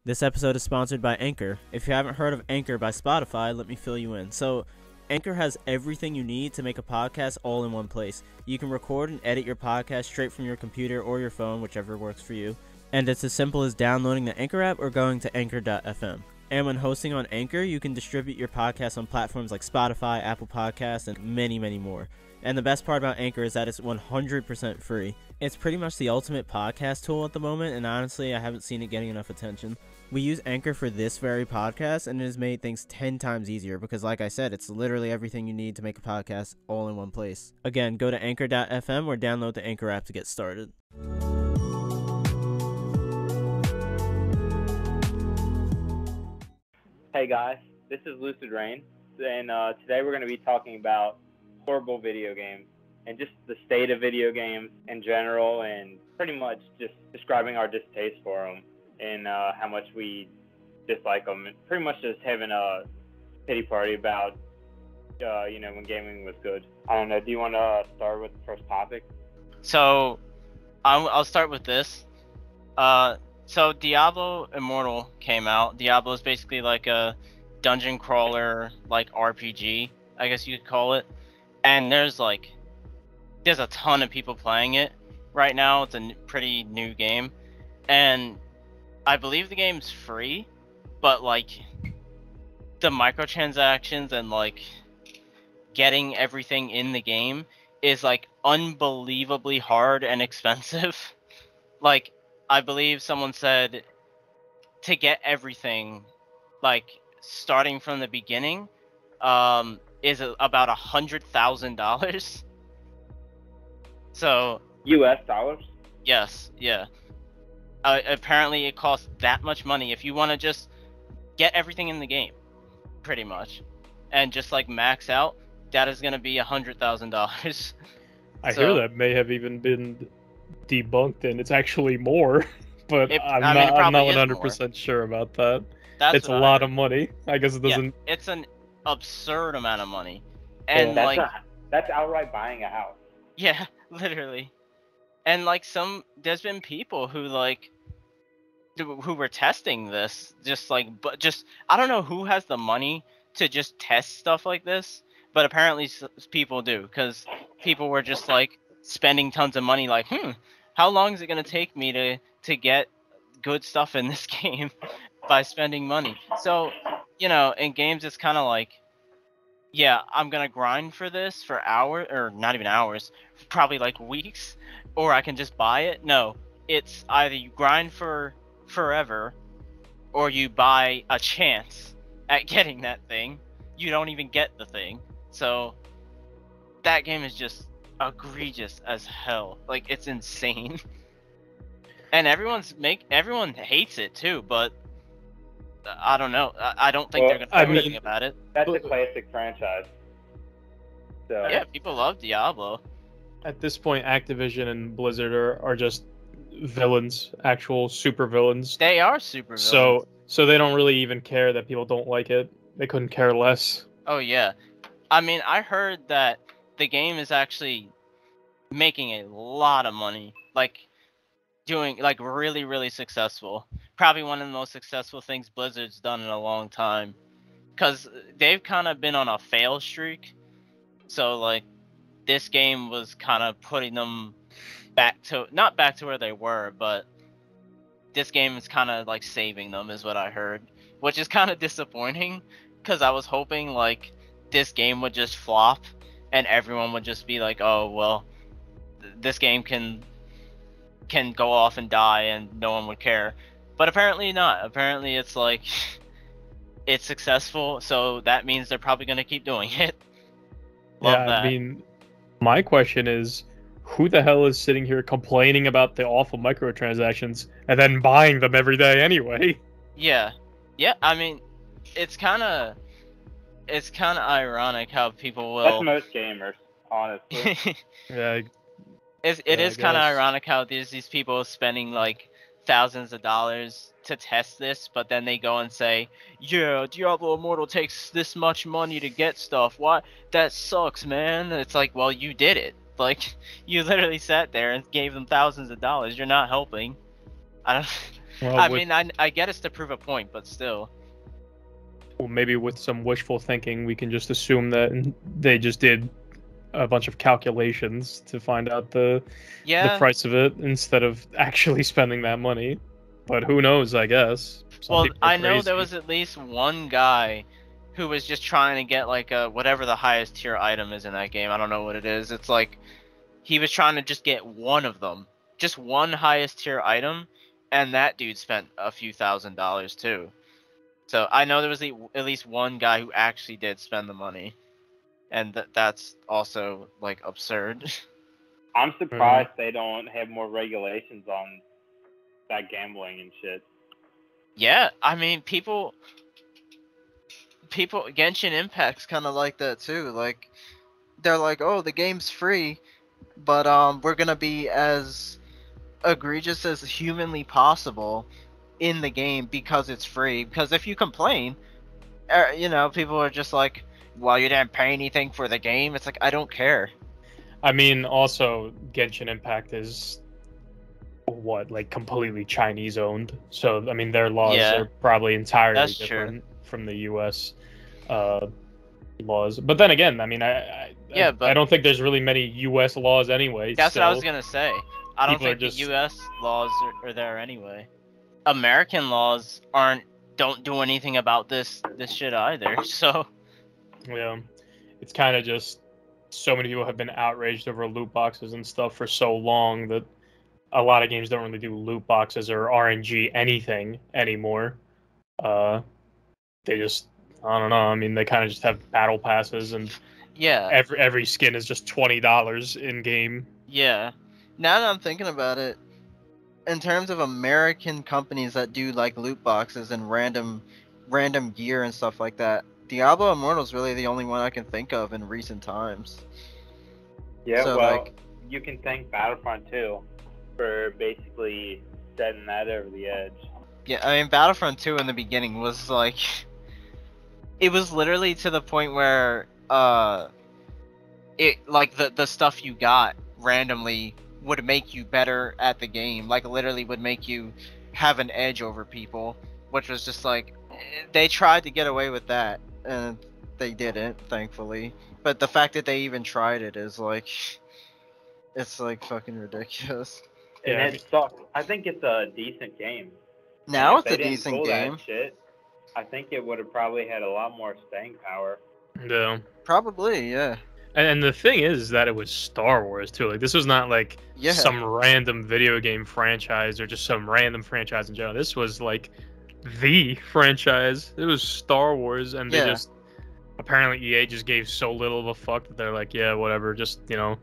This episode is sponsored by Anchor. If you haven't heard of Anchor by Spotify, let me fill you in. So, Anchor has everything you need to make a podcast all in one place. You can record and edit your podcast straight from your computer or your phone, whichever works for you. And it's as simple as downloading the Anchor app or going to anchor.fm. And when hosting on Anchor, you can distribute your podcast on platforms like Spotify, Apple Podcasts, and many, many more. And the best part about Anchor is that it's 100% free. It's pretty much the ultimate podcast tool at the moment, and honestly, I haven't seen it getting enough attention. We use Anchor for this very podcast, and it has made things 10 times easier because, like I said, it's literally everything you need to make a podcast all in one place. Again, go to anchor.fm or download the Anchor app to get started. Hey guys, this is Lucid and today we're going to be talking about horrible video games and just the state of video games in general, and pretty much just describing our distaste for them and how much we dislike them, and pretty much just having a pity party about when gaming was good. I don't know, do you want to start with the first topic? So I'll start with this. So Diablo Immortal came out. Diablo is basically like a dungeon crawler, like RPG, I guess you could call it. And there's a ton of people playing it right now. It's a pretty new game, and I believe the game's free, but the microtransactions and getting everything in the game is unbelievably hard and expensive. I believe someone said to get everything, starting from the beginning, is about $100,000. So US dollars? Yes, yeah. Apparently it costs that much money if you want to just get everything in the game, pretty much, and just max out. That is going to be $100,000. I hear that may have even been debunked, and it's actually more, but I'm not 100% sure about that. It's a lot of money. I guess it doesn't. Yeah, it's an absurd amount of money, and that's outright buying a house. Yeah, literally. And there's been people who who were testing this, but I don't know who has the money to just test stuff like this, but apparently people do, because people were just spending tons of money, how long is it going to take me to get good stuff in this game by spending money? So, in games it's kind of yeah, I'm going to grind for this for hours, or not even hours, probably weeks, or I can just buy it. No, it's either you grind for forever, or you buy a chance at getting that thing. You don't even get the thing. So that game is just egregious as hell. It's insane. And everyone hates it too, but I don't know. I don't think they're gonna do anything about it. That's a classic franchise. So yeah, people love Diablo. At this point, Activision and Blizzard are just villains, actual super villains. They are super villains. So they don't really even care that people don't like it. They couldn't care less. Oh yeah. I mean, I heard that the game is actually making a lot of money. Doing really, really successful. Probably one of the most successful things Blizzard's done in a long time. Because they've kind of been on a fail streak. So this game was kind of putting them not back to where they were, but this game is kind of saving them, is what I heard. Which is kind of disappointing, because I was hoping this game would just flop and everyone would just be oh well, this game can go off and die and no one would care. But apparently not. Apparently it's it's successful, so that means they're probably going to keep doing it. Love that. I mean, my question is, who the hell is sitting here complaining about the awful microtransactions and then buying them every day anyway? Yeah. I mean, it's kind of ironic how people will. That's most gamers, honestly. Yeah. It is kind of ironic how there's these people spending thousands of dollars to test this, but then they go and say, yeah, Diablo Immortal takes this much money to get stuff. Why? That sucks, man. It's well, you did it. You literally sat there and gave them thousands of dollars. You're not helping. I don't. Well, I mean, I get it's to prove a point, but still. Well, maybe with some wishful thinking, we can just assume that they just did a bunch of calculations to find out the price of it instead of actually spending that money. But who knows, I guess. Well, I know there was at least one guy who was just trying to get like whatever the highest tier item is in that game. I don't know what it is. It's like he was trying to just get one of them, just one highest tier item, and that dude spent a few $1,000s too. So I know there was at least one guy who actually did spend the money, and that's also like absurd. I'm surprised they don't have more regulations on that gambling and shit. Yeah, I mean, people, Genshin Impact's kind of like that too. Like, they're like, oh, the game's free, but we're gonna be as egregious as humanly possible in the game because it's free. Because if you complain, you know, people are just like, well, you didn't pay anything for the game. It's like, I don't care. I mean, also, Genshin Impact is like completely Chinese owned, so I mean their laws are probably entirely different from the US laws. But then again, I mean I don't think there's really many US laws anyway. That's what I was gonna say. I don't think the US laws are there anyway. American laws don't do anything about this shit either. So yeah, it's kind of just so many people have been outraged over loot boxes and stuff for so long that a lot of games don't really do loot boxes or RNG anything anymore. They just, I don't know. I mean, they kind of just have battle passes, and every skin is just $20 in game. Yeah. Now that I'm thinking about it, in terms of American companies that do like loot boxes and random gear and stuff like that, Diablo Immortal is really the only one I can think of in recent times. Yeah, so, well, you can thank Battlefront 2 for basically setting that over the edge. Yeah, I mean, Battlefront 2 in the beginning was like, it was literally to the point where it like the stuff you got randomly would make you better at the game, like literally would make you have an edge over people, which was just like, they tried to get away with that and they didn't, thankfully. But the fact that they even tried it is like, it's like fucking ridiculous. And it sucks. I think it's a decent game. Now it's a decent game. That shit, I think it would have probably had a lot more staying power. Yeah. Probably, yeah. And the thing is that it was Star Wars too. Like, this was not like some random video game franchise or just some random franchise in general. This was like the franchise. It was Star Wars, and they just apparently EA just gave so little of a fuck that they're like, yeah, whatever, just, you know,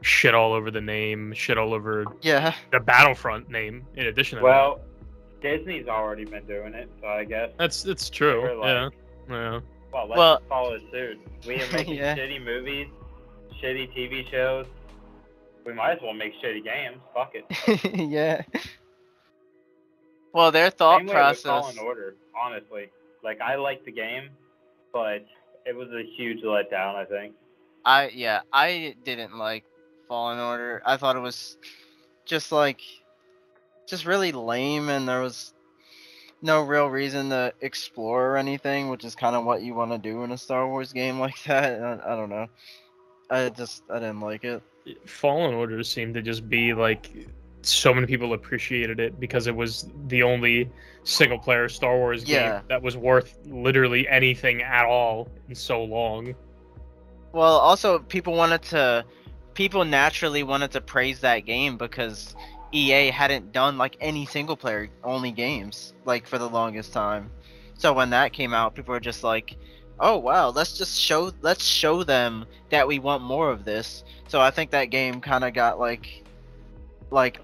shit all over the name, shit all over the Battlefront name. In addition to that, Disney's already been doing it, so I guess it's true. Like, yeah. Well, let's follow suit. We are making shitty movies, shitty TV shows. We might as well make shitty games. Fuck it. Yeah. Well, their thought process. Same way with Fallen Order, honestly. Like, I liked the game, but it was a huge letdown, I think. I didn't like Fallen Order. I thought it was just really lame, and there was no real reason to explore or anything, which is kind of what you want to do in a Star Wars game like that. I don't know. I didn't like it. Fallen Order seemed to just be like, so many people appreciated it because it was the only single player Star Wars game that was worth literally anything at all in so long. Well, also people naturally wanted to praise that game because EA hadn't done like any single player only games like for the longest time. So when that came out, people were just like, oh wow, let's show them that we want more of this. So I think that game kind of got like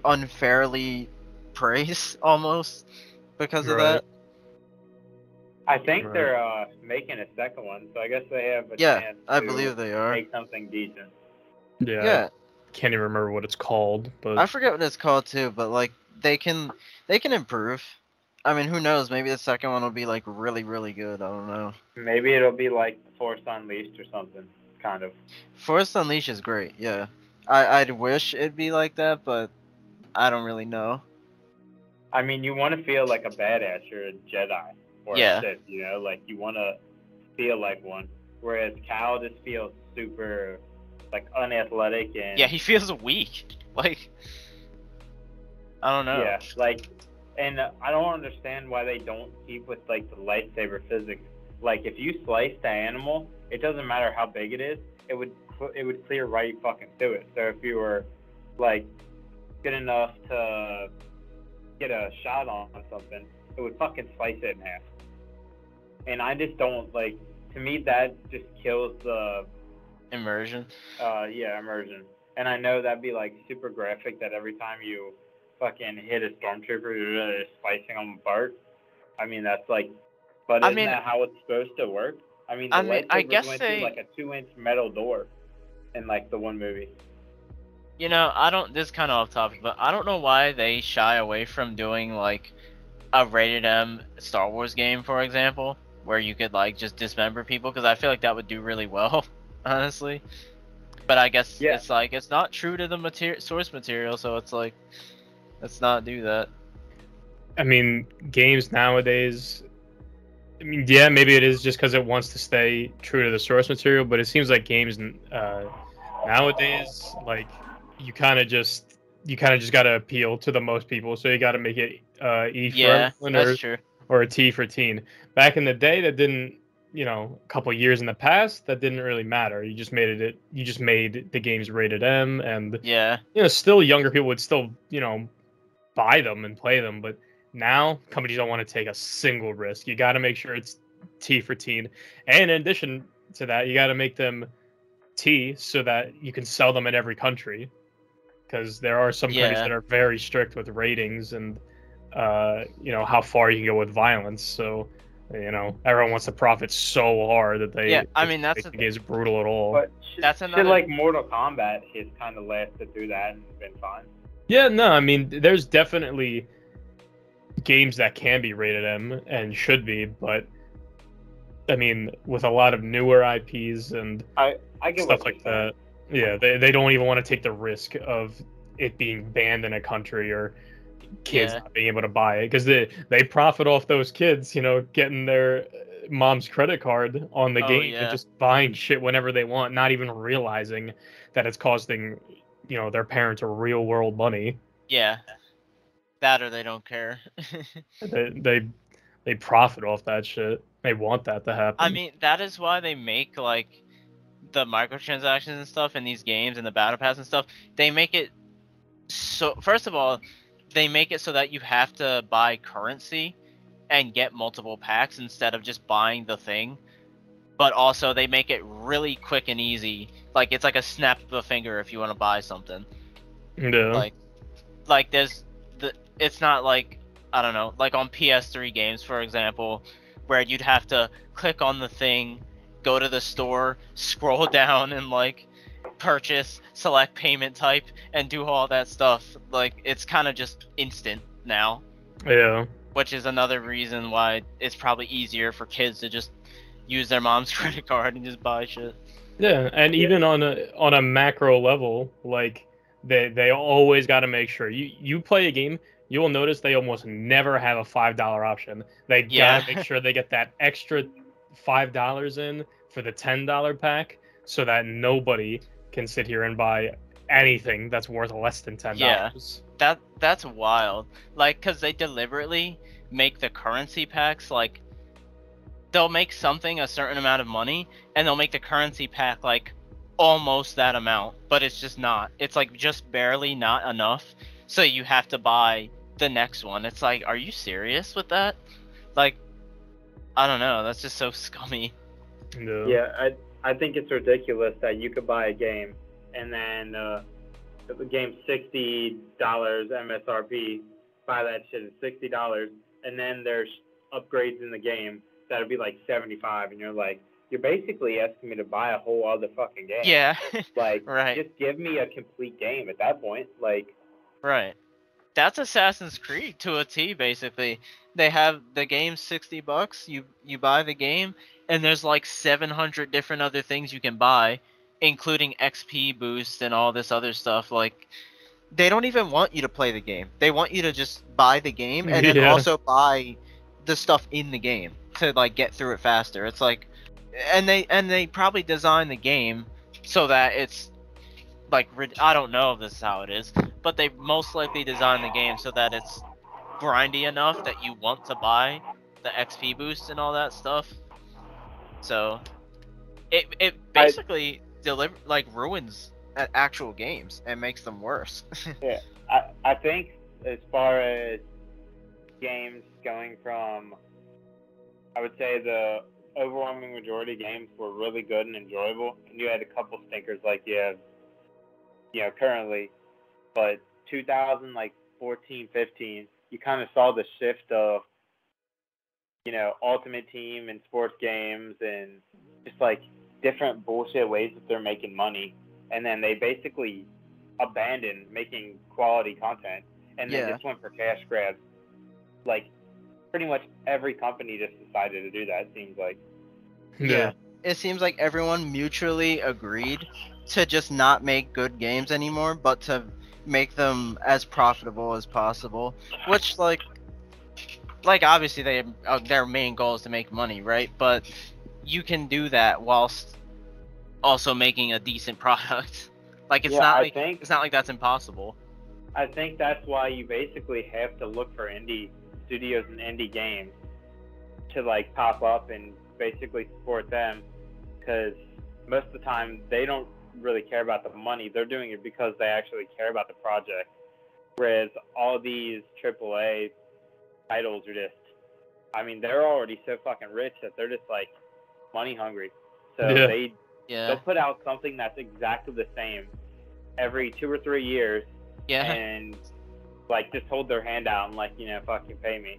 unfairly praised almost because of that. I think they're making a second one, so I guess they have a chance I believe they are. Make something decent. Yeah. Can't even remember what it's called, but I forget what it's called too, but like they can improve. I mean, who knows? Maybe the second one will be like really, really good. I don't know. Maybe it'll be like Force Unleashed or something, kind of. Force Unleashed is great, yeah. I'd wish it'd be like that, but I don't really know. I mean, you want to feel like a badass. You're a Jedi or Yeah. a Sith, you know? Like, you want to feel like one. Whereas Cal just feels super, like, unathletic and... Yeah, he feels weak. Like, I don't know. Yeah, like, and I don't understand why they don't keep with, like, the lightsaber physics. Like, if you slice the animal, it doesn't matter how big it is, it would clear right fucking through it. So if you were, like, good enough to get a shot on something, it would fucking slice it in half. And I just don't, like, to me, that just kills the... Immersion. Yeah, immersion. And I know that'd be, like, super graphic that every time you fucking hit a stormtrooper, you're just slicing them apart. I mean, that's, like... But isn't that how it's supposed to work? I mean, the lightsabers went through, like, a 2-inch metal door in, like, the one movie. You know, this is kind of off topic, but I don't know why they shy away from doing, like, a rated M Star Wars game, for example, where you could, like, just dismember people, because I feel like that would do really well, honestly. But I guess it's, like, it's not true to the source material, so it's, like, let's not do that. I mean, games nowadays... I mean, yeah, maybe it is just because it wants to stay true to the source material, but it seems like games nowadays, like, you kind of just gotta appeal to the most people, so you gotta make it E for everyone or a T for teen. Back in the day, that didn't, you know, a couple years in the past, that didn't really matter. You just made the games rated M, and you know, still younger people would still, you know, buy them and play them, but now companies don't want to take a single risk. You got to make sure it's T for teen, and in addition to that, you got to make them T so that you can sell them in every country, because there are some countries that are very strict with ratings and you know, how far you can go with violence. So, you know, everyone wants to profit so hard that they I mean, that's the game's brutal at all. But shit like Mortal Kombat has kind of lasted through that and been fine. Yeah, no, I mean, there's definitely games that can be rated M and should be, but I mean, with a lot of newer IPs and I get stuff like that, yeah, they don't even want to take the risk of it being banned in a country or kids not being able to buy it, because they profit off those kids, you know, getting their mom's credit card on the game and just buying shit whenever they want, not even realizing that it's costing, you know, their parents real world money. Yeah. That or they don't care. they profit off that shit. They want that to happen. I mean, that is why they make, like, the microtransactions and stuff in these games and the battle pass and stuff. They make it so, first of all, they make it so that you have to buy currency and get multiple packs instead of just buying the thing. But also, they make it really quick and easy. Like, it's like a snap of a finger if you want to buy something. Yeah. Like there's it's not like, I don't know, like on PS3 games, for example, where you'd have to click on the thing, go to the store, scroll down, and, like, purchase, select payment type, and do all that stuff. Like, it's kind of just instant now. Yeah. Which is another reason why it's probably easier for kids to just use their mom's credit card and just buy shit. Yeah, and even on a macro level, like, they always got to make sure you play a game. You will notice they almost never have a $5 option. They gotta make sure they get that extra $5 in for the $10 pack, so that nobody can sit here and buy anything that's worth less than $10. Yeah, that's wild. Like, cause they deliberately make the currency packs, like, they'll make something a certain amount of money, and they'll make the currency pack, like, almost that amount, but it's just not. It's, like, just barely not enough, so you have to buy the next one. It's like, are you serious with that? Like, I don't know, that's just so scummy. No. Yeah, I think it's ridiculous that you could buy a game and then the game's $60 MSRP, buy that shit at $60, and then there's upgrades in the game that'll be like $75, and you're like, you're basically asking me to buy a whole other fucking game. Yeah. Like, right. Just give me a complete game at that point. Like, right. That's Assassin's Creed to a T, basically. They have the game $60. You buy the game, and there's like 700 different other things you can buy, including XP boost and all this other stuff. Like, they don't even want you to play the game. They want you to just buy the game and then Yeah. also buy the stuff in the game to like get through it faster. It's like, and they probably design the game so that it's like, I don't know if this is how it is, but they most likely design the game so that it's grindy enough that you want to buy the XP boost and all that stuff. So it basically ruins actual games and makes them worse. Yeah, I think as far as games going from, I would say the overwhelming majority of games were really good and enjoyable, and you had a couple stinkers like you have, currently. But 2014, 15, you kind of saw the shift of, Ultimate Team and sports games and just like different bullshit ways that they're making money, and then they basically abandoned making quality content and then just went for cash grabs. Like pretty much every company just decided to do that, it seems like. Yeah. It seems like everyone mutually agreed to just not make good games anymore, but to make them as profitable as possible. Which like obviously their main goal is to make money, right? But you can do that whilst also making a decent product. Like it's not like that's impossible. I think that's why you basically have to look for indie studios and indie games to like pop up and basically support them, because most of the time they don't really care about the money. They're doing it because they actually care about the project. Whereas all these AAA titles are just, they're already so fucking rich that they're just like money hungry. So they'll put out something that's exactly the same every 2 or 3 years. Yeah. And like just hold their hand out and like, fucking pay me.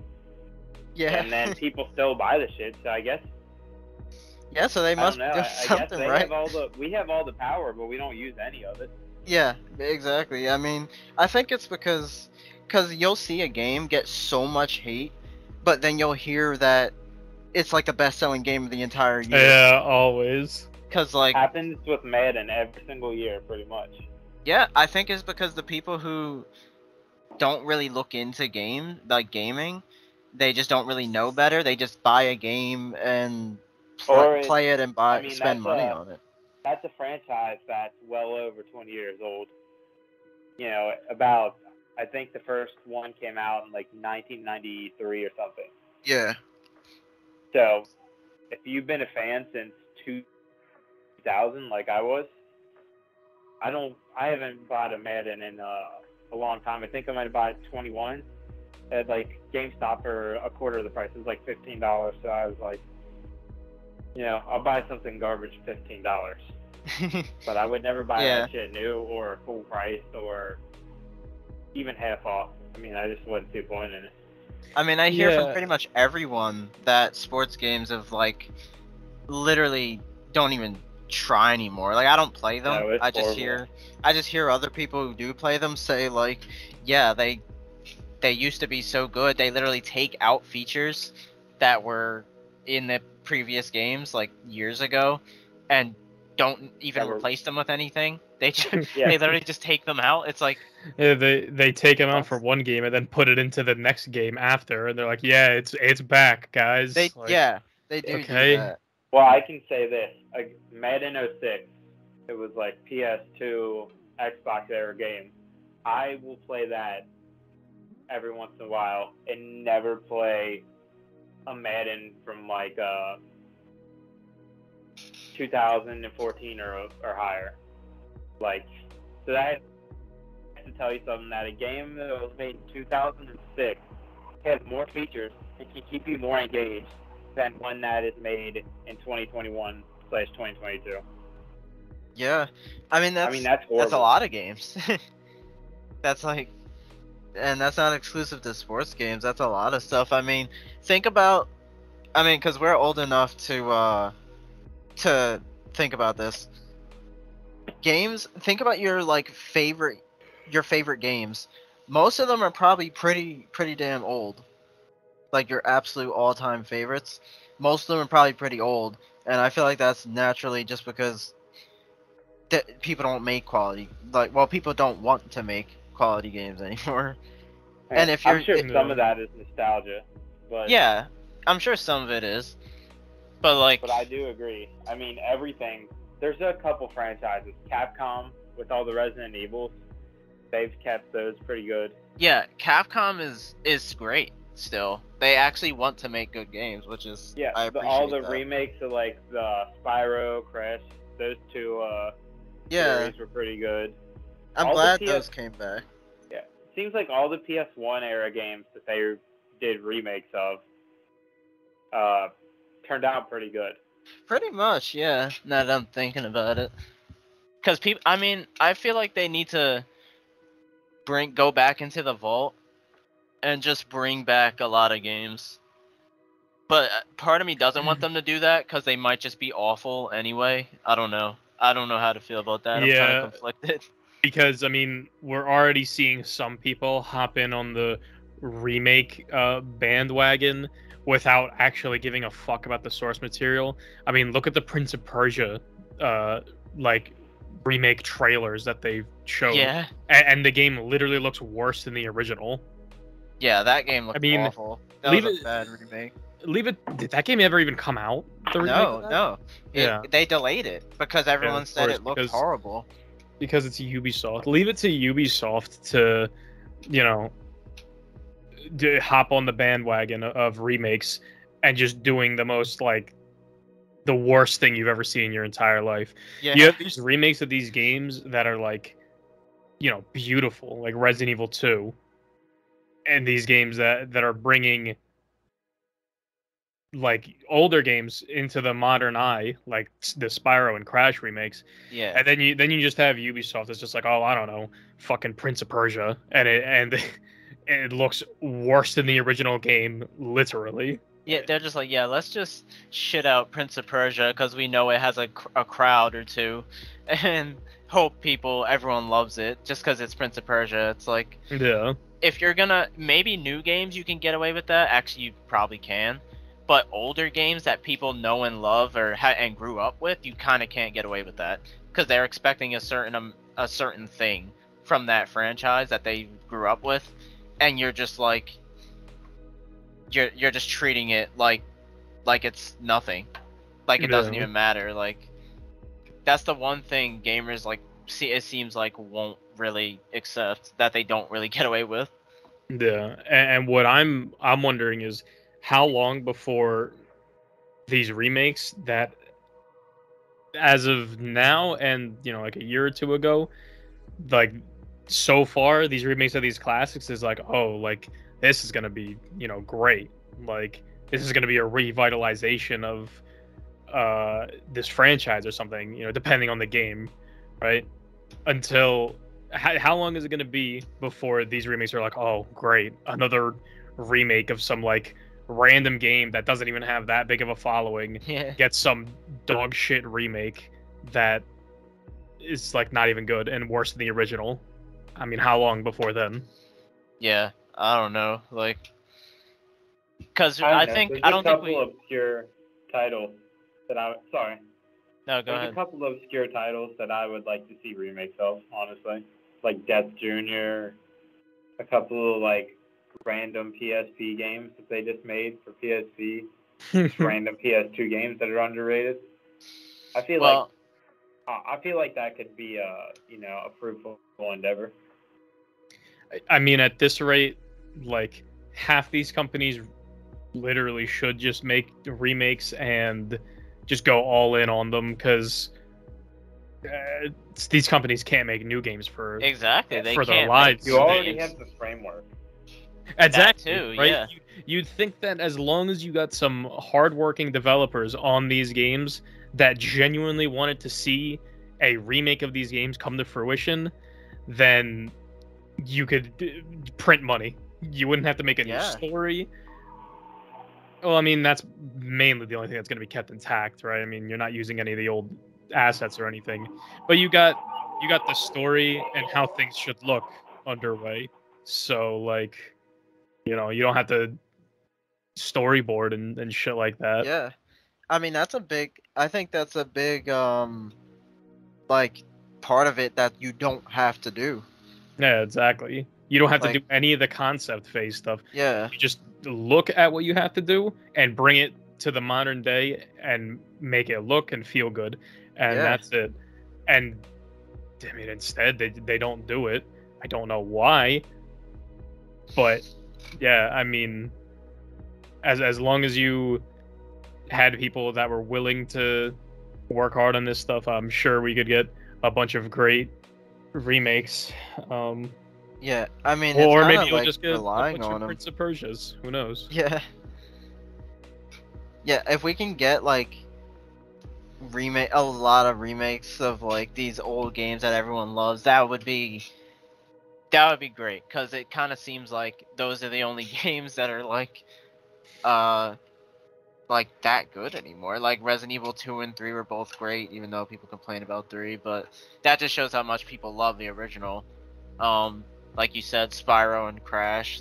Yeah. And then people still buy the shit. So I guess. Yeah. So they must do something, right? We have all the power, but we don't use any of it. Yeah. Exactly. I think it's because you'll see a game get so much hate, but then you'll hear that it's like the best-selling game of the entire year. Yeah, always. Because like happens with Madden every single year, pretty much. Yeah, I think it's because the people who don't really look into gaming, they just don't really know better. They just buy a game and play it and spend money on it. That's a franchise that's well over 20 years old. I think the first one came out in like 1993 or something. Yeah. So, if you've been a fan since 2000, like I was, I haven't bought a Madden in a long time. I think I might have bought it 21 at like GameStop for a quarter of the price. It was like $15. So I was like, I'll buy something garbage $15. But I would never buy that shit new or full price or even half off. I just wasn't too point in it. I hear from pretty much everyone that sports games have like literally don't even try anymore. Like I don't play them. No, I just hear other people who do play them say like, yeah, they used to be so good. They literally take out features that were in the previous games like years ago and don't even replace them with anything. They they literally just take them out. It's like they take them out for one game and then put it into the next game after, and they're like, yeah, it's back, guys. They do that. Well, I can say this: Madden 06, it was like PS2, Xbox era game. I will play that every once in a while and never play a Madden from like 2014 or higher. Like, so that has to tell you something, that a game that was made in 2006 has more features and can keep you more engaged than one that is made in 2021/2022. Yeah, that's horrible. That's a lot of games. That's like, and that's not exclusive to sports games. That's a lot of stuff. Think about, because we're old enough to think about this. Games. Think about your favorite games. Most of them are probably pretty damn old. Like your absolute all-time favorites. Most of them are probably pretty old, and I feel like that's naturally just because people don't make quality. People don't want to make quality games anymore. And if I'm you're, sure some of that is nostalgia, but yeah, I'm sure some of it is, but like, but I do agree. I mean, everything. There's a couple franchises. Capcom with all the Resident Evils, they've kept those pretty good. yeah, Capcom is great still. They actually want to make good games, which is I appreciate all the that. remakes of like the Spyro, Crash, those two series were pretty good. I'm all glad the those came back. Yeah, seems like all the PS1 era games that they did remakes of turned out pretty good. Pretty much, yeah. Now that I'm thinking about it, because people, I mean, I feel like they need to go back into the vault and just bring back a lot of games. But part of me doesn't want them to do that because they might just be awful anyway. I don't know. I don't know how to feel about that. I'm kind of conflicted. Because I mean, we're already seeing some people hop in on the remake bandwagon without actually giving a fuck about the source material. I mean, look at the Prince of Persia like remake trailers that they've shown. Yeah. And the game literally looks worse than the original. Yeah, that game looked awful. That was a bad remake. Did that game ever even come out? No. Yeah. They delayed it because everyone said it looked horrible. Because it's Ubisoft. Leave it to Ubisoft to, hop on the bandwagon of remakes and just doing the most, like, the worst thing you've ever seen in your entire life. Yeah. You have these remakes of these games that are, like, beautiful, like Resident Evil 2. And these games that are bringing, like, older games into the modern eye, like the Spyro and Crash remakes. Yeah. And then you just have Ubisoft that's just like, oh, I don't know, fucking Prince of Persia, and it looks worse than the original game, literally. Yeah, they're just like, yeah, let's just shit out Prince of Persia because we know it has a crowd or two, and hope everyone loves it just because it's Prince of Persia. It's like, yeah. If you're gonna, maybe new games you can get away with that. Actually, you probably can. But older games that people know and love and grew up with, you kind of can't get away with that because they're expecting a certain thing from that franchise that they grew up with, and you're just like, you're just treating it like it's nothing, like it doesn't even matter. Like, that's the one thing gamers it seems like won't really accept, that they don't really get away with. Yeah, and what I'm wondering is how long before these remakes that, as of now and like a year or two ago, like so far these remakes of these classics is like, oh, like this is gonna be great, like this is gonna be a revitalization of this franchise or something, depending on the game, right? Until how long is it gonna be before these remakes are like, oh great, another remake of some like random game that doesn't even have that big of a following, gets some dog shit remake that is like not even good and worse than the original? I mean, how long before then? Yeah, I don't know, like, because I don't think we. There's a couple obscure titles that sorry. No, go ahead. There's a couple of obscure titles that I would like to see remakes of, honestly, like Death Jr., a couple of like random PSP games that they just made for PSP, just random PS2 games that are underrated. I feel like that could be a fruitful endeavor. I mean, at this rate, like half these companies literally should just make remakes and just go all in on them, because these companies can't make new games for they for their can't lives. You already have the framework. Exactly, that too, right? yeah. You'd think that as long as you got some hardworking developers on these games that genuinely wanted to see a remake of these games come to fruition, then you could print money. You wouldn't have to make a new story. Well, I mean, that's mainly the only thing that's going to be kept intact, right? I mean, you're not using any of the old assets or anything, but you got the story and how things should look underway. So, like, you don't have to storyboard and shit like that. Yeah, I mean, I think that's a big like part of it that you don't have to do. Yeah, exactly. You don't have to Like- do any of the concept phase stuff. Yeah. You just look at what you have to do and bring it to the modern day and make it look and feel good, and Yeah. that's it. And I mean, instead they don't do it. I don't know why, but yeah, I mean, as long as you had people that were willing to work hard on this stuff, I'm sure we could get a bunch of great remakes. Yeah. I mean, Or it's maybe kind of you'll like just get a relying bunch on of them. Prince of Persia's. Who knows? Yeah. Yeah. If we can get like a lot of remakes of like these old games that everyone loves, that would be great, because it kind of seems like those are the only games that are uh like that good anymore. Like Resident Evil 2 and 3 were both great, even though people complain about 3, but that just shows how much people love the original. Like you said, Spyro and Crash,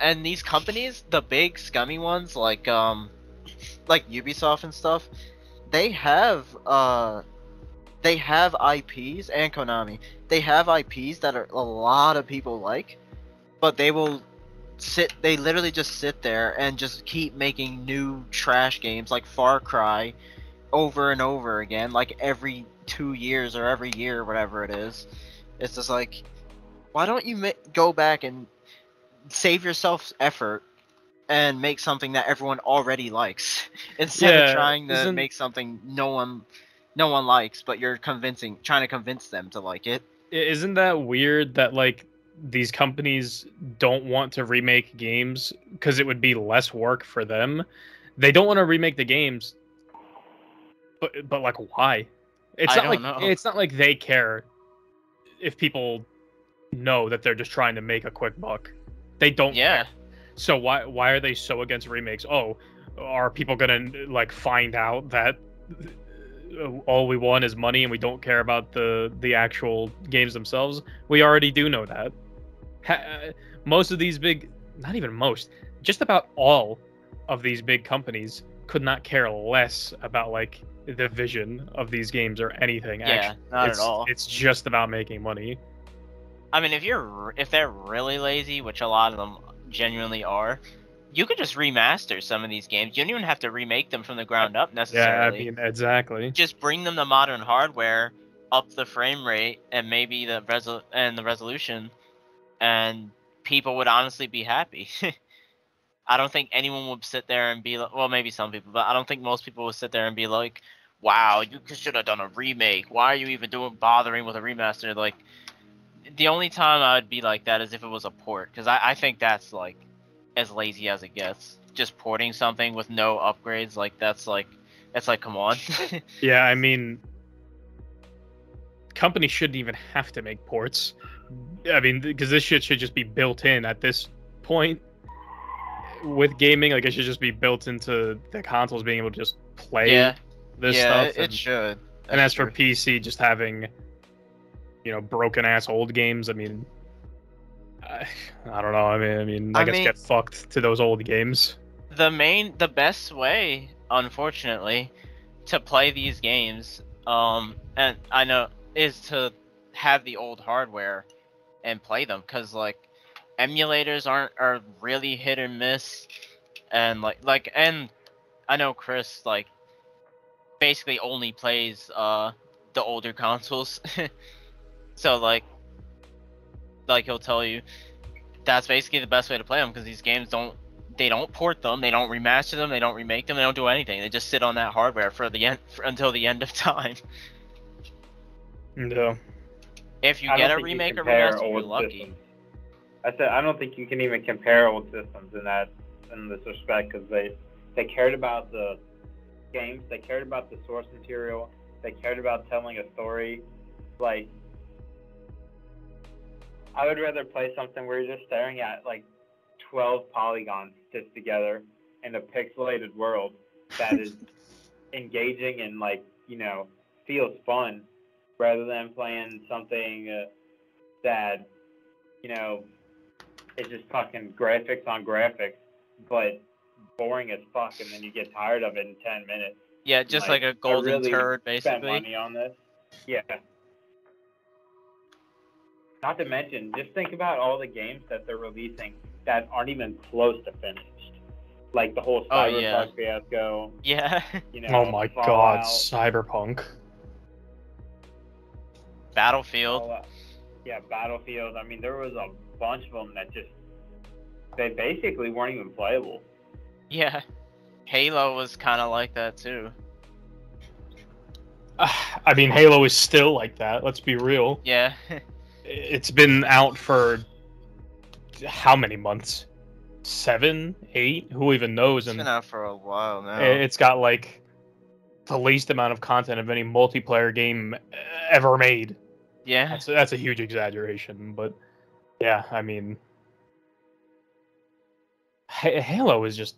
and these companies, the big scummy ones like Ubisoft and stuff, they have IPs, and Konami. They have IPs that a lot of people like, but they literally just sit there and just keep making new trash games like Far Cry over and over again, like every 2 years or every year, whatever it is. It's just like, why don't you go back and save yourself effort and make something that everyone already likes instead of trying to make something no one likes, but you're trying to convince them to like it. Isn't that weird that like these companies don't want to remake games because it would be less work for them? They don't want to remake the games, but like why? I don't know. It's not like they care if people know that they're just trying to make a quick buck. They don't care. So why are they so against remakes? Oh, are people gonna like find out that all we want is money and we don't care about the actual games themselves? We already do know that. Most of these big, not even most, just about all of these big companies could not care less about like the vision of these games or anything. Yeah, actually, not at all. It's just about making money. I mean, if they're really lazy, which a lot of them genuinely are, you could just remaster some of these games. You don't even have to remake them from the ground up necessarily. Yeah, I mean, exactly. Just bring them to modern hardware, up the frame rate, and maybe the resolution, and people would honestly be happy. I don't think anyone would sit there and be like, well, maybe some people, but I don't think most people would sit there and be like, wow, you should have done a remake. Why are you even bothering with a remaster? Like, the only time I would be like that is if it was a port, because I think that's like as lazy as it gets. Just porting something with no upgrades, that's like come on. Yeah, I mean, companies shouldn't even have to make ports. I mean, because this shit should just be built in at this point with gaming. Like, it should just be built into the consoles being able to just play this stuff. It should. And as for PC, just having, broken ass old games. I mean, I don't know. I mean, I guess get fucked to those old games. The best way, unfortunately, to play these games, and I know, is to have the old hardware and play them, because like emulators are really hit or miss, and and I know Chris basically only plays the older consoles. So like he'll tell you that's basically the best way to play them, because these games don't port them, they don't remaster them, they don't remake them, they don't do anything. They just sit on that hardware until the end of time. No. If you get a remake or remaster, you're lucky. Systems. I said I don't think you can even compare old systems in this respect, because they cared about the games, they cared about the source material, they cared about telling a story. Like, I would rather play something where you're just staring at like 12 polygons stitched together in a pixelated world that is engaging and feels fun, rather than playing something that is just fucking graphics on graphics, but boring as fuck, and then you get tired of it in 10 minutes. Yeah, just like a golden turd, basically. Spent money on this. Yeah. Not to mention, just think about all the games that they're releasing that aren't even close to finished. Like the whole Cyberpunk fiasco. Yeah. You know, Oh my Fallout, god, Cyberpunk. Battlefield. Yeah, Battlefield. I mean, there was a bunch of them that they basically weren't even playable. Yeah. Halo was kind of like that too. I mean, Halo is still like that, let's be real. Yeah. It's been out for how many months? 7, 8? Who even knows? It's been out for a while now. It's got like the least amount of content of any multiplayer game ever made. Yeah. That's a huge exaggeration, but yeah, I mean, Halo is just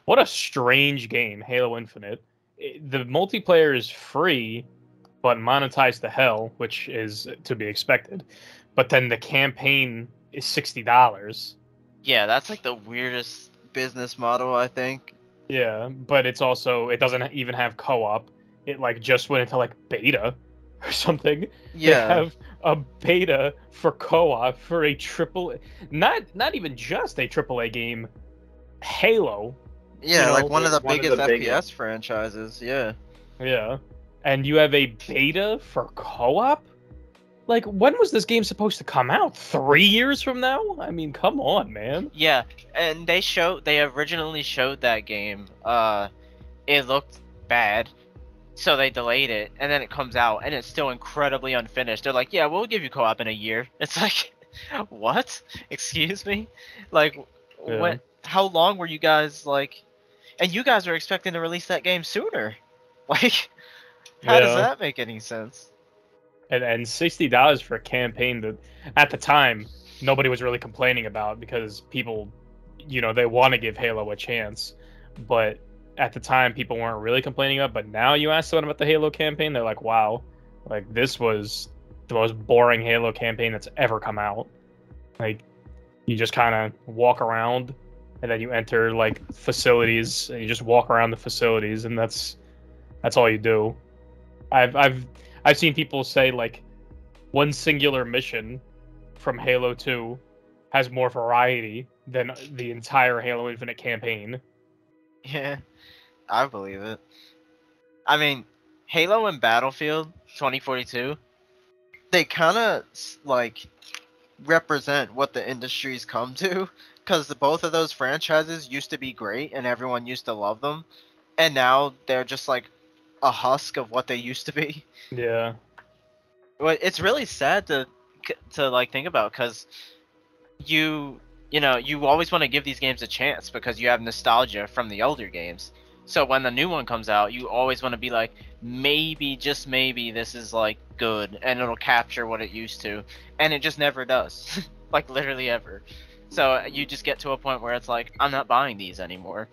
what a strange game. Halo Infinite. The multiplayer is free, but monetized to hell, which is to be expected. But then the campaign is $60. Yeah, that's like the weirdest business model, I think. Yeah, but it doesn't even have co-op. It like just went into like beta or something. Yeah. They have a beta for co-op for a not even just a AAA game, Halo. Yeah, You know, like one of the biggest FPS biggest. franchises, yeah. Yeah. And you have a beta for co-op? Like, when was this game supposed to come out? 3 years from now? I mean, come on, man. Yeah, and they originally showed that game. It looked bad, so they delayed it, and then it comes out, and it's still incredibly unfinished. They're like, yeah, we'll give you co-op in a year. It's like, what? Excuse me? Like, Yeah. how long were you guys, like... And you guys were expecting to release that game sooner. Like, how does Yeah. that make any sense? And $60 for a campaign that, at the time, nobody was really complaining about because people, they want to give Halo a chance. But at the time, people weren't really complaining about. But now you ask someone about the Halo campaign, they're like, wow, like this was the most boring Halo campaign that's ever come out. Like, you just kind of walk around, and then you enter like facilities, and you just walk around the facilities, and that's all you do. I've seen people say like one singular mission from Halo 2 has more variety than the entire Halo Infinite campaign. Yeah, I believe it. I mean, Halo and Battlefield 2042, they kind of like represent what the industry's come to, because both of those franchises used to be great and everyone used to love them, and now they're just like a husk of what they used to be. Yeah. Well, it's really sad to like think about, because you always want to give these games a chance because you have nostalgia from the older games. So when the new one comes out, you always want to be like, maybe, just maybe, this is like good and it'll capture what it used to, and it just never does. Like literally ever. So you just get to a point where it's like, I'm not buying these anymore.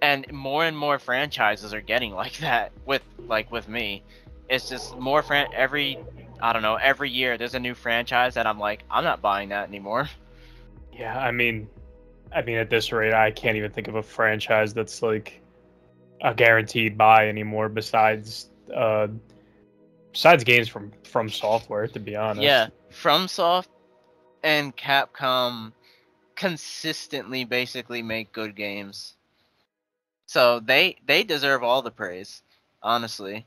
And more franchises are getting like that with me. It's just more every year there's a new franchise that I'm like, I'm not buying that anymore. Yeah, I mean at this rate I can't even think of a franchise that's like a guaranteed buy anymore besides games from Software, to be honest. Yeah, FromSoft and Capcom consistently basically make good games. So they deserve all the praise, honestly.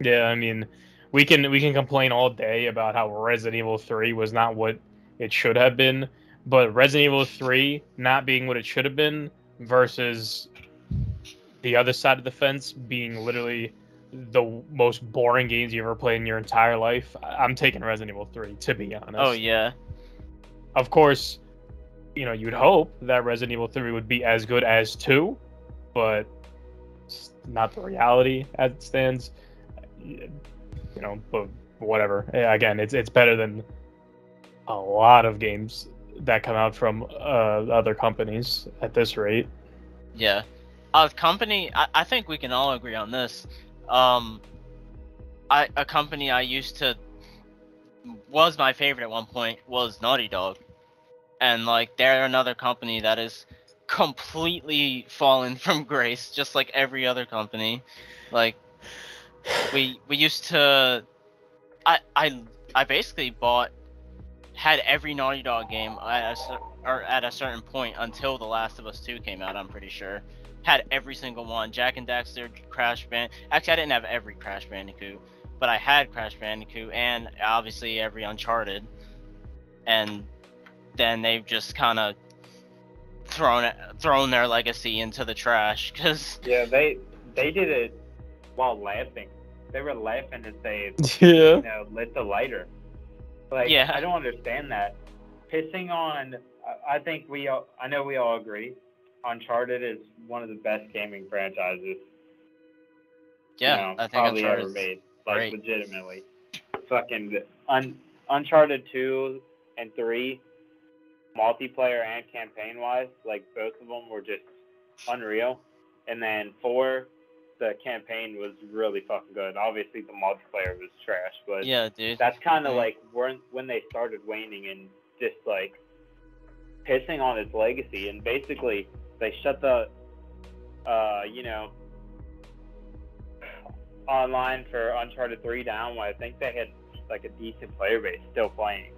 Yeah, I mean, we can complain all day about how Resident Evil 3 was not what it should have been, but Resident Evil 3 not being what it should have been versus the other side of the fence being literally the most boring games you ever played in your entire life, I'm taking Resident Evil 3, to be honest. Oh yeah. Of course, you'd hope that Resident Evil 3 would be as good as 2, but it's not the reality as it stands. But whatever. Again, it's better than a lot of games that come out from other companies at this rate. Yeah. I think we can all agree on this. A company I used to was my favorite at one point was Naughty Dog, and like they're another company that is completely fallen from grace, just like every other company. Like we used to, I basically bought had every Naughty Dog game at a certain point until The Last of Us 2 came out. I'm pretty sure had every single one. Jack and Daxter, Crash Bandicoot. Actually, I didn't have every Crash Bandicoot, but I had Crash Bandicoot and obviously every Uncharted. And then they've just kind of thrown their legacy into the trash because yeah, they did it while laughing. They were laughing as they lit the lighter. Like, yeah, I don't understand that. Pissing on, I know we all agree, Uncharted is one of the best gaming franchises. Yeah, I think probably Uncharted ever made. Like, great. legitimately. Fucking Uncharted 2 and 3, multiplayer and campaign-wise, like, both of them were just unreal. And then 4, the campaign was really fucking good. Obviously, the multiplayer was trash, but yeah, dude, that's kind of like when they started waning and just like pissing on its legacy. And basically, they shut the, online for Uncharted 3 down. When I think they had like a decent player base still playing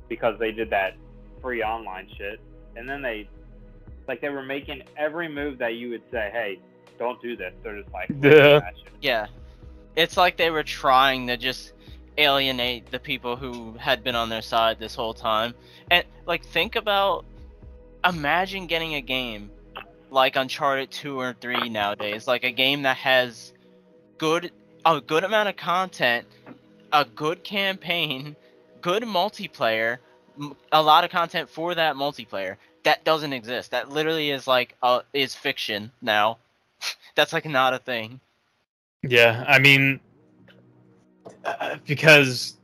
because they did that free online shit. And then they were making every move that you would say, hey, don't do this. They're just like, yeah. It's like they were trying to just alienate the people who had been on their side this whole time. And like, imagine getting a game like Uncharted 2 or 3 nowadays, like a game that has a good amount of content, a good campaign, good multiplayer, a lot of content for that multiplayer. That doesn't exist. That literally is like is fiction now. That's like not a thing. Yeah, I mean, because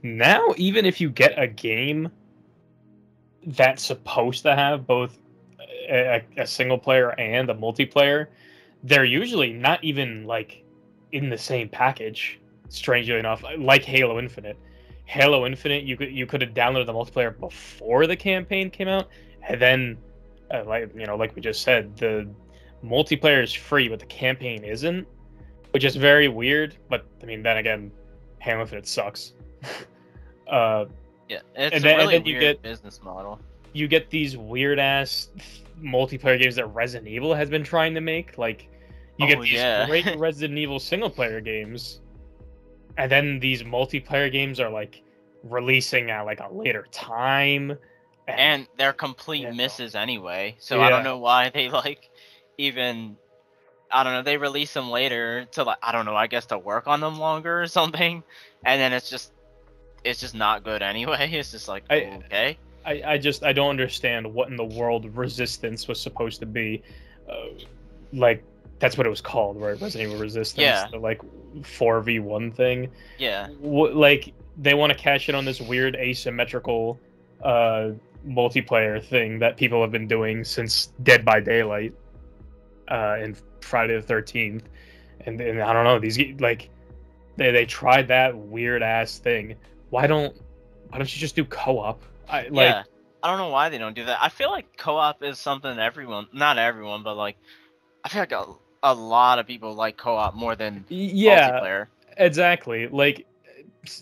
now even if you get a game that's supposed to have both a single player and a multiplayer, they're usually not even like in the same package. Strangely enough, like Halo Infinite. Halo Infinite, you could have downloaded the multiplayer before the campaign came out, and then like we just said, the multiplayer is free, but the campaign isn't, which is very weird. But I mean, then again, Halo Infinite sucks. Yeah, it's a really weird business model. You get these weird ass multiplayer games that Resident Evil has been trying to make. Like, you get these great Resident Evil single player games, and then these multiplayer games are like releasing at like a later time, and they're complete misses anyway. So I don't know why they they release them later to I guess to work on them longer or something, and then it's just not good anyway. It's just like, okay. I don't understand what in the world Resistance was supposed to be. Like, that's what it was called, right? Resident Evil Resistance. Yeah. The, like, 4v1 thing. Yeah. Like, they want to cash in on this weird asymmetrical multiplayer thing that people have been doing since Dead by Daylight and Friday the 13th. And I don't know, these, like, they tried that weird ass thing. Why don't you just do co-op? I don't know why they don't do that. I feel like co-op is something not everyone, but like, I feel like a lot of people like co-op more than multiplayer. Exactly. Like,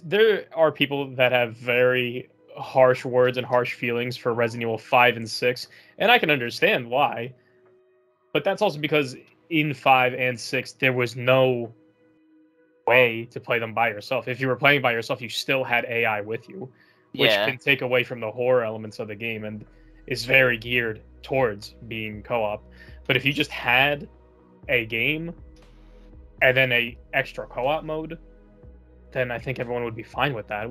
there are people that have very harsh words and harsh feelings for Resident Evil 5 and 6, and I can understand why. But that's also because in 5 and 6, there was no way to play them by yourself. If you were playing by yourself, you still had AI with you, which can take away from the horror elements of the game and is very geared towards being co-op. But if you just had a game and then a extra co-op mode, then I think everyone would be fine with that.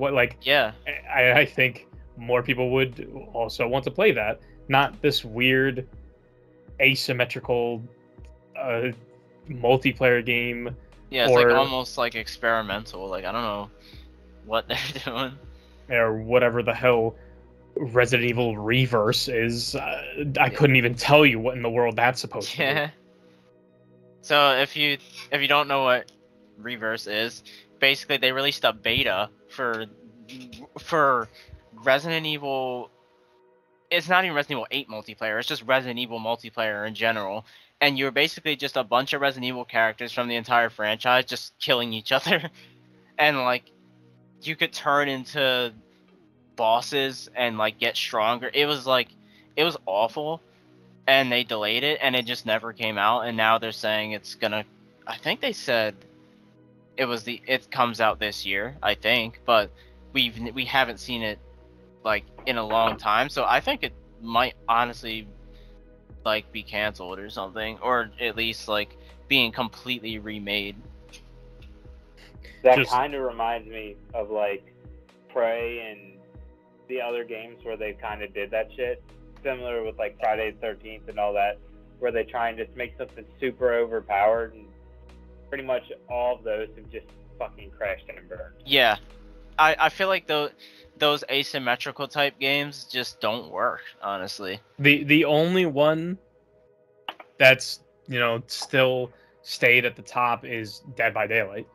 I think more people would also want to play that, not this weird asymmetrical multiplayer game. Yeah, it's like almost like experimental. Like, I don't know what they're doing. Or whatever the hell Resident Evil Reverse is. I couldn't even tell you what in the world that's supposed to be. So if you don't know what Reverse is, basically they released a beta for Resident Evil. It's not even Resident Evil 8 multiplayer. It's just Resident Evil multiplayer in general. And you're basically just a bunch of Resident Evil characters from the entire franchise just killing each other. And like, you could turn into bosses and like get stronger. It was awful, and they delayed it, and it just never came out. And now they're saying it's gonna. I think they said it comes out this year, I think, but we haven't seen it like in a long time. So I think it might honestly like be canceled or something, or at least like being completely remade. That kind of reminds me of like Prey and the other games where they kind of did that shit. Similar with like Friday the 13th and all that, where they try and just make something super overpowered, and pretty much all of those have just fucking crashed and burned. Yeah, I feel like those asymmetrical type games just don't work, honestly. The only one that's, you know, still stayed at the top is Dead by Daylight.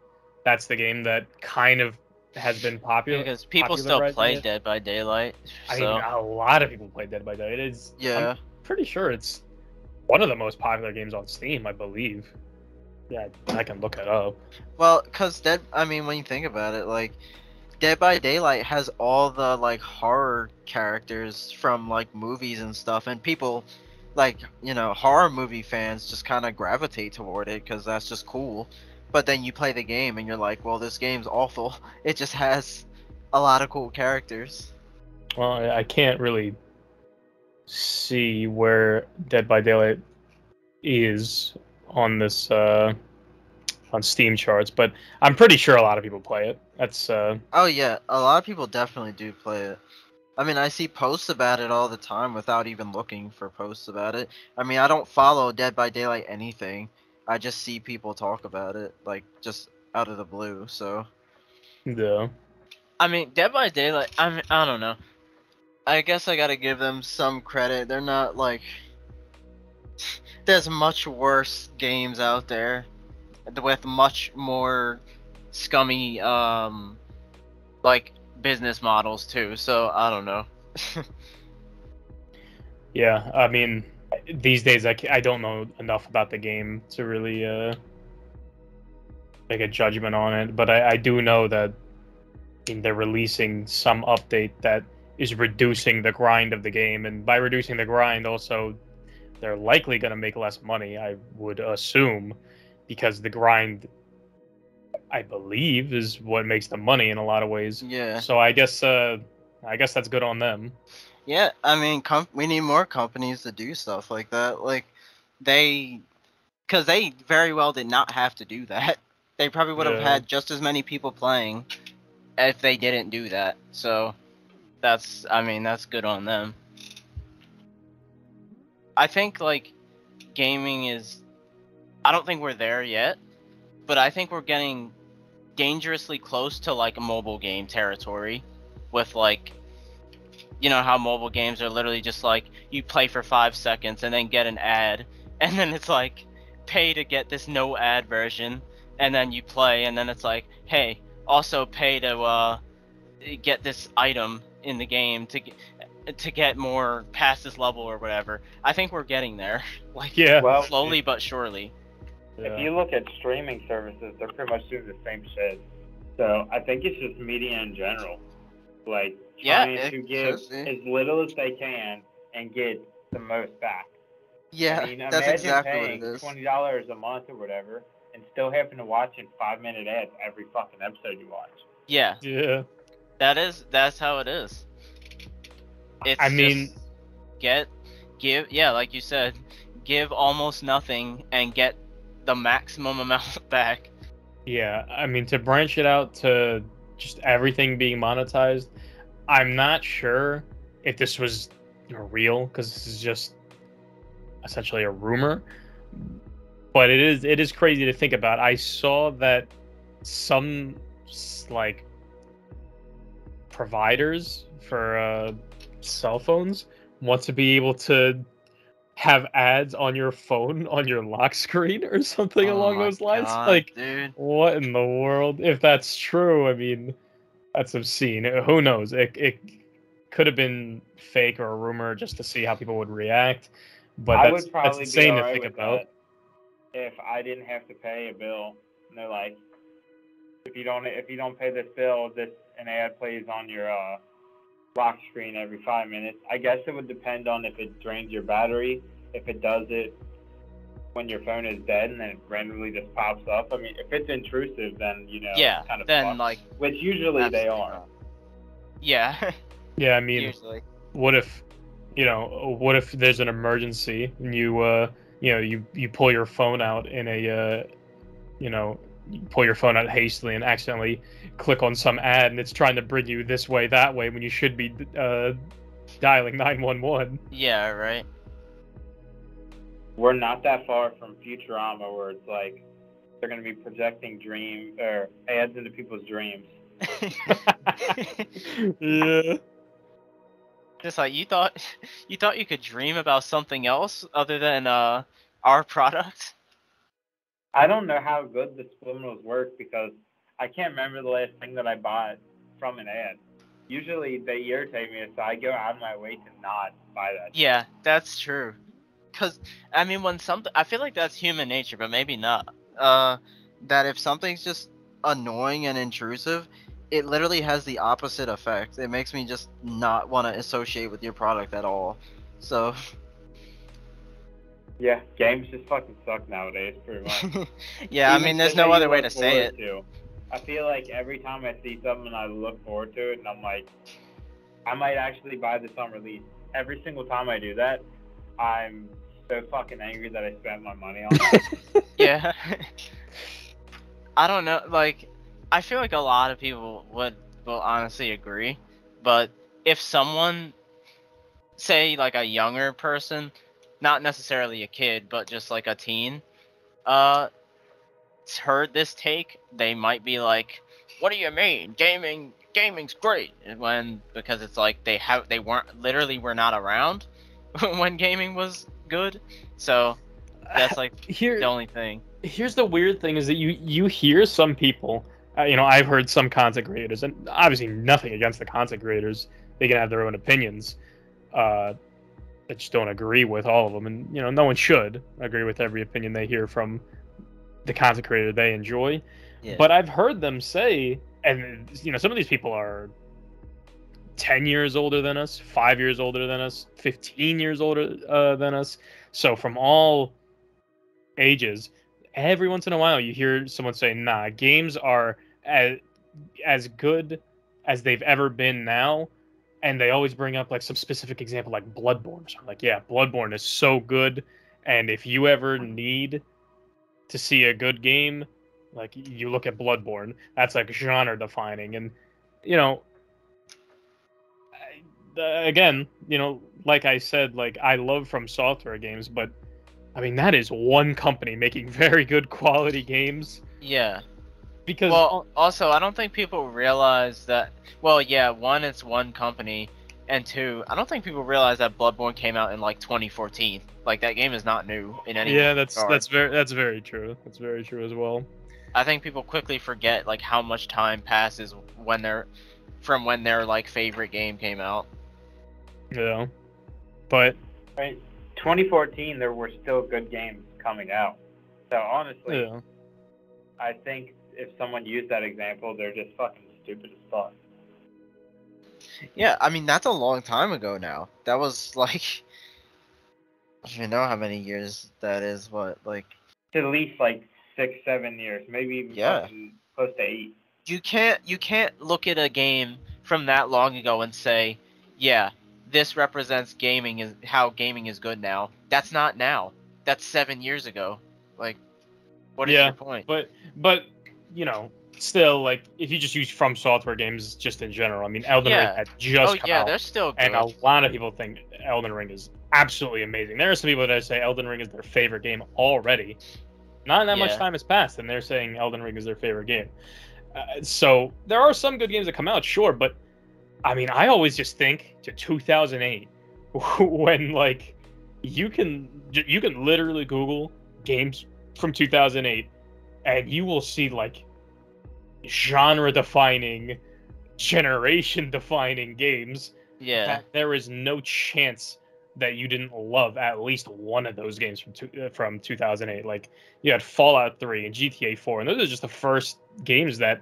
That's the game that kind of has been popular because people still play Dead by Daylight. I So. mean, a lot of people play Dead by Daylight. I'm pretty sure it's one of the most popular games on Steam, I believe. Yeah, I can look it up. Well, because when you think about it, like, Dead by Daylight has all the, like, horror characters from, like, movies and stuff, and people, like, you know, horror movie fans just kind of gravitate toward it because that's just cool. But then you play the game and you're like, well, this game's awful. It just has a lot of cool characters. Well, I can't really see where Dead by Daylight is on this on Steam charts, but I'm pretty sure a lot of people play it. That's Oh yeah, a lot of people definitely do play it. I mean, I see posts about it all the time without even looking for posts about it. I mean, I don't follow Dead by Daylight anything. I just see people talk about it, like, just out of the blue, so. Yeah. I mean, Dead by Daylight, I don't know. I guess I gotta give them some credit. They're not, like... There's much worse games out there with much more scummy, like, business models, too, so I don't know. Yeah, I mean, these days I don't know enough about the game to really make a judgment on it, but I do know that they're releasing some update that is reducing the grind of the game, and by reducing the grind also they're likely going to make less money, I would assume, because the grind, I believe, is what makes the money in a lot of ways. Yeah. So I guess that's good on them. Yeah, I mean, we need more companies to do stuff like that. Like, because they very well did not have to do that. They probably would have had just as many people playing if they didn't do that. So, that's good on them. I think, like, gaming is... I don't think we're there yet, but I think we're getting dangerously close to, like, a mobile game territory with, like... You know how mobile games are literally just like, you play for 5 seconds and then get an ad, and then it's like, pay to get this no ad version, and then you play, and then it's like, hey, also pay to get this item in the game to get more past this level or whatever. I think we're getting there, like, well, slowly but surely. Yeah. If you look at streaming services, they're pretty much doing the same shit. So I think it's just media in general. Like, trying to give as little as they can and get the most back. Yeah, I mean, that's exactly paying what it is. $20 a month or whatever, and still having to watch in 5-minute ads every fucking episode you watch. Yeah. Yeah. That's how it is. It's give, like you said, give almost nothing and get the maximum amount back. Yeah, I mean, to branch it out to just everything being monetized, I'm not sure if this was real, because this is just essentially a rumor, but it is crazy to think about. I saw that some, like, providers for cell phones want to be able to have ads on your phone on your lock screen or something along those lines. God, like, dude. What in the world? If that's true, I mean, that's obscene. Who knows? It could have been fake or a rumor just to see how people would react. But that's insane to think about. If I didn't have to pay a bill, and they're like, if you don't pay this bill, an ad plays on your lock screen every 5 minutes. I guess it would depend on if it drains your battery. If it does it when your phone is dead and then it randomly just pops up. I mean, if it's intrusive, then Yeah, it's kind of then fucked, like which usually they absolutely are. not. Yeah, Yeah, I mean, usually. what if there's an emergency and you pull your phone out in a you pull your phone out hastily and accidentally click on some ad and it's trying to bring you this way, that way, when you should be dialing 911. Yeah, right. We're not that far from Futurama, where it's like they're going to be projecting ads into people's dreams. Yeah. Just like you thought you could dream about something else other than our product. I don't know how good the subliminals work because I can't remember the last thing that I bought from an ad. Usually they irritate me, so I go out of my way to not buy that. Yeah, that's true. Cause I mean, I feel like that's human nature, but maybe not. That if something's just annoying and intrusive, it literally has the opposite effect. It makes me just not want to associate with your product at all. So Yeah, games just fucking suck nowadays, pretty much. yeah, I Even mean, there's shit no that other you way look to say it. forward to. I feel like every time I see something, I look forward to it, and I'm like, I might actually buy this on release. Every single time I do that, I'm so fucking angry that I spent my money on it. Yeah. I don't know. Like, I feel like a lot of people will honestly agree, but if someone, say like a younger person, not necessarily a kid, but just like a teen, heard this take, they might be like, "What do you mean? Gaming's great." Because it's like they were not around when gaming was good. So that's like the only thing. Here's the weird thing is that you hear some people, I've heard some content creators, and obviously nothing against the content creators. They can have their own opinions. I just don't agree with all of them, and no one should agree with every opinion they hear from the content creator they enjoy. Yeah. But I've heard them say, and some of these people are 10 years older than us, 5 years older than us, 15 years older than us. So from all ages, every once in a while you hear someone say, "Nah, games are as good as they've ever been now." And they always bring up like some specific example, like Bloodborne. So I'm like, yeah, Bloodborne is so good, and if you ever need to see a good game, like you look at Bloodborne. That's like genre defining, and again, like I said, like I love From Software games, but I mean that is one company making very good quality games. Yeah. Because also, I don't think people realize that. Well, yeah, one, it's one company, and two, I don't think people realize that Bloodborne came out in like 2014. Like that game is not new in any. Yeah, that's regard. that's very true. That's very true as well. I think people quickly forget like how much time passes when their like favorite game came out. Yeah, but Right. 2014, there were still good games coming out. So honestly, yeah. I think if someone used that example, they're just fucking stupid as fuck. Yeah, I mean, that's a long time ago now. That was like, I don't even know how many years that is. What, like, At least like 6-7 years, maybe even Yeah. fucking close to 8. You can't look at a game from that long ago and say, yeah, this represents how gaming is good now. That's not now. That's 7 years ago. Like, what is your point? But still, like if you just use From Software games just in general, I mean Elden Ring had just come out, they're still good. and a lot of people think Elden Ring is absolutely amazing. There are some people that say Elden Ring is their favorite game already. Not that much time has passed, and they're saying Elden Ring is their favorite game. So there are some good games that come out, sure, but I mean, I always just think to 2008 when like you can literally Google games from 2008, and you will see like genre-defining, generation-defining games. Yeah. That there is no chance that you didn't love at least one of those games from 2008. Like you had Fallout 3 and GTA 4, and those are just the first games that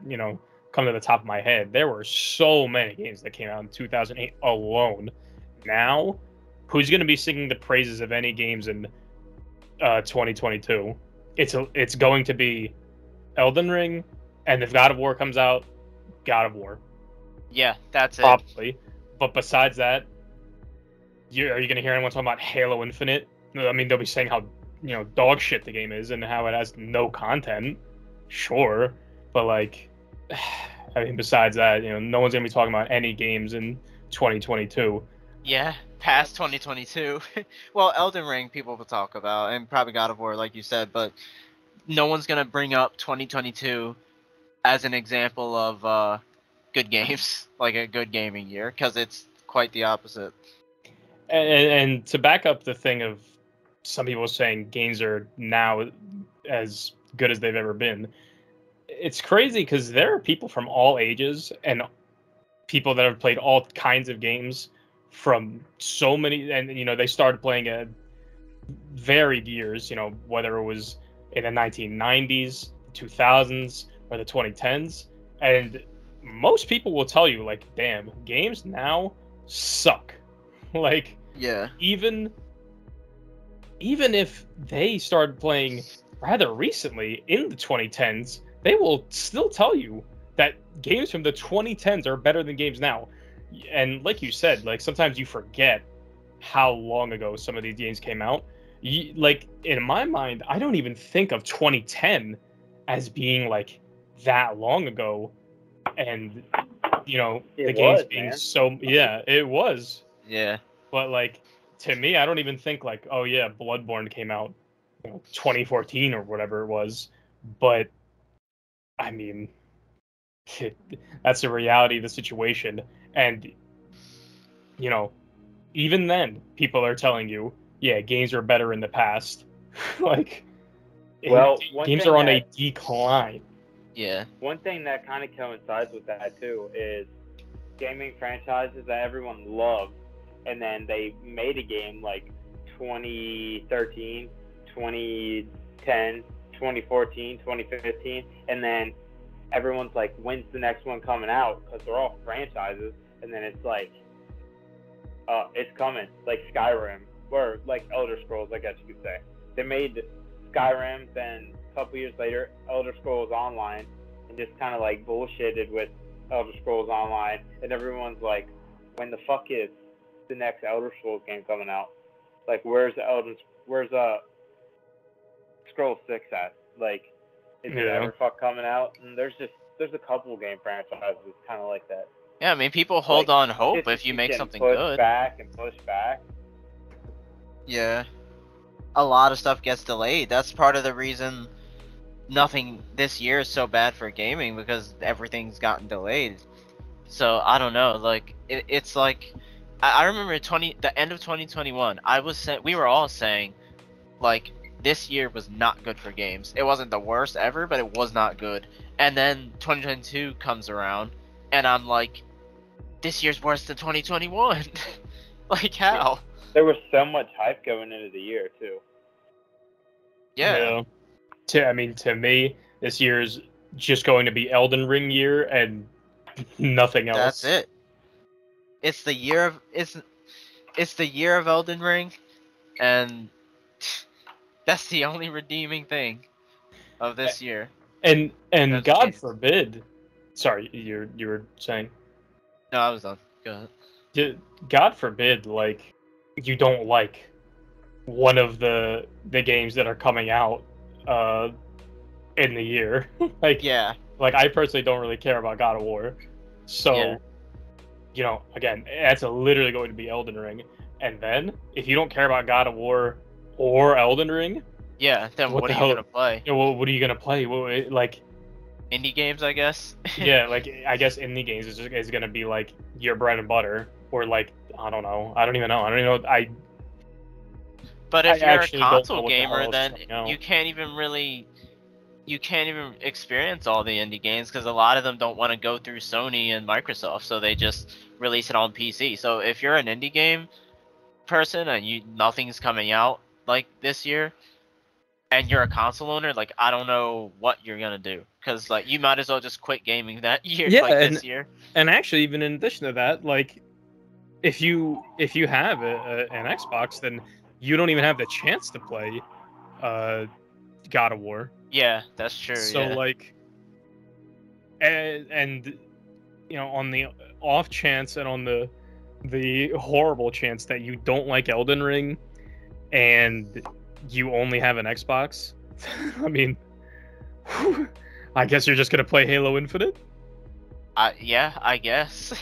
come to the top of my head. There were so many games that came out in 2008 alone. Now, who's going to be singing the praises of any games in 2022? It's going to be Elden Ring, and if God of War comes out, God of War. Yeah, that's it. Probably. But besides that, are you going to hear anyone talking about Halo Infinite? I mean, they'll be saying how, dog shit the game is and how it has no content. Sure. But, like, I mean, besides that, no one's going to be talking about any games in 2022. Yeah, past 2022. Well, Elden Ring people will talk about, and probably God of War, like you said, but no one's going to bring up 2022 as an example of good games, like a good gaming year, because it's quite the opposite. And to back up the thing of some people saying games are now as good as they've ever been, it's crazy because there are people from all ages and people that have played all kinds of games from so many, and they started playing at varied years, whether it was in the 1990s, 2000s, or the 2010s, and most people will tell you, like, damn, games now suck. Like, yeah, even if they started playing rather recently in the 2010s, they will still tell you that games from the 2010s are better than games now. And like you said, like, sometimes you forget how long ago some of these games came out. Like, in my mind, I don't even think of 2010 as being like that long ago. And the games being so, yeah, it was. Yeah. But, like, to me, I don't even think, like, oh yeah, Bloodborne came out 2014 or whatever it was. But I mean, that's the reality of the situation. And even then, people are telling you, yeah, games were better in the past. Like, well, games are on a decline. Yeah. One thing that kind of coincides with that too is gaming franchises that everyone loves, and then they made a game like 2013, 2010, 2014, 2015, and then everyone's like, when's the next one coming out? Because they're all franchises, and then it's like, it's coming, like Skyrim, or like Elder Scrolls, I guess you could say. They made Skyrim, then a couple years later, Elder Scrolls Online, and just kind of like bullshitted with Elder Scrolls Online, and everyone's like, when the fuck is the next Elder Scrolls game coming out? Like, where's Scrolls 6 at? Like, is it ever fuck coming out? And there's a couple game franchises kind of like that. Yeah, I mean, people hold on hope if you make something good. Push back. Yeah. A lot of stuff gets delayed. That's part of the reason nothing this year is so bad for gaming, because everything's gotten delayed. So, I don't know, like, it's like, I remember the end of 2021, we were all saying, like, this year was not good for games. It wasn't the worst ever, but it was not good. And then 2022 comes around, and I'm like, this year's worse than 2021. Like, how? There was so much hype going into the year too. Yeah. To me, this year's just going to be Elden Ring year and nothing else. That's it. It's the year of Elden Ring, and that's the only redeeming thing of this year. And God forbid. Sorry, you were saying. No, I was done. Go ahead. God forbid, like, you don't like one of the games that are coming out in the year. Like, yeah. Like, I personally don't really care about God of War. So, again, that's literally going to be Elden Ring. And then, if you don't care about God of War or Elden Ring, yeah, then what are you gonna play? What are you gonna play? Like, indie games, I guess. Yeah, like, I guess indie games is gonna be like your bread and butter, or like, I don't know. I don't even know. But if you're a console gamer, then you can't even experience all the indie games, because a lot of them don't want to go through Sony and Microsoft, so they just release it on PC. So if you're an indie game person and nothing's coming out like this year, and you're a console owner, like I don't know what you're gonna do, because like you might as well just quit gaming that year, this year. And actually, even in addition to that, like if you have an Xbox, then you don't even have the chance to play God of War. Yeah, that's true. So like, and on the off chance and on the horrible chance that you don't like Elden Ring, and you only have an Xbox, I mean, I guess you're just gonna play Halo Infinite. Yeah, I guess.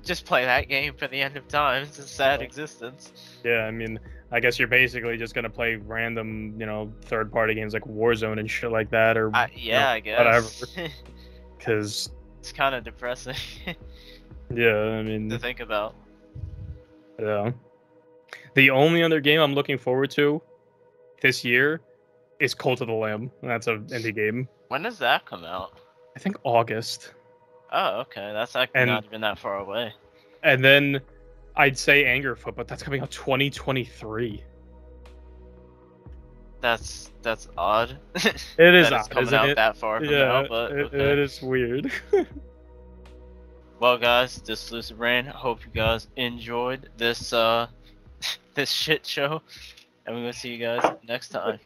Just play that game for the end of time. It's a sad existence. Yeah, I mean, I guess you're basically just gonna play random, third-party games like Warzone and shit like that, or I guess whatever. Because it's kind of depressing. Yeah, I mean, to think about. Yeah. The only other game I'm looking forward to this year is Cult of the Lamb. That's an indie game. When does that come out? I think August. Oh, okay. That's actually not even that far away. And then I'd say Angerfoot, but that's coming out 2023. That's odd. It is odd, coming isn't out it? that far from now, but okay. It is weird. Well, guys, this is Lucid Rain. I hope you guys enjoyed this this shit show, and we're gonna see you guys next time.